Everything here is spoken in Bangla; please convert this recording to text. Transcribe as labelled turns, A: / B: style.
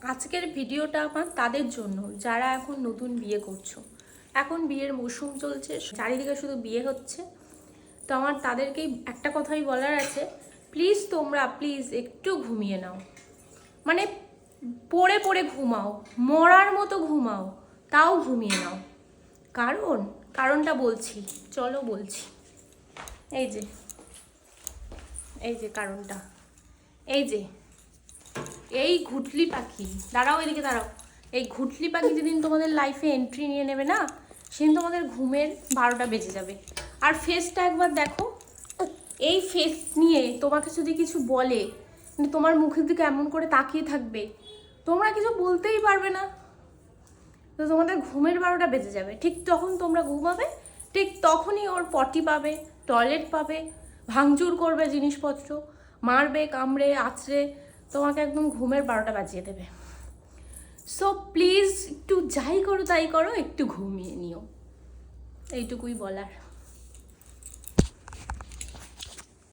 A: আজকের ভিডিওটা আমার তাদের জন্য যারা এখন নতুন বিয়ে করছো। এখন বিয়ের মৌসুম চলছে, চারিদিকে শুধু বিয়ে হচ্ছে। তো আমার তাদেরকেই একটা কথাই বলার আছে, প্লিজ একটু ঘুমিয়ে নাও। মানে পড়ে পড়ে ঘুমাও, মরার মতো ঘুমাও, তাও ঘুমিয়ে নাও। কারণটা বলছি, চলো বলছি। এই যে কারণটা, এই ঘুটলি পাখি, দাঁড়াও এদিকে দাঁড়াও। এই ঘুটলি পাখি যেদিন তোমাদের লাইফে এন্ট্রি নিয়ে নেবে না, সেদিন তোমাদের ঘুমের 12টা বেজে যাবে। আর ফেসটা একবার দেখো, এই ফেস নিয়ে তোমাকে যদি কিছু বলে, তোমার মুখের দিকে এমন করে তাকিয়ে থাকবে, তোমরা কিছু বলতেই পারবে না। তো তোমাদের ঘুমের 12টা বেজে যাবে। ঠিক যখন তোমরা ঘুমাবে, ঠিক তখনই ওর পটি পাবে, টয়লেট পাবে, ভাঙচুর করবে জিনিসপত্র, মারবে, কামড়ে, আছড়ে তোমাকে একদম ঘুমের 12টা বাজিয়ে দেবে। সো প্লিজ একটু যাই করো তাই করো, একটু ঘুমিয়ে নিও, এইটুকুই বলার।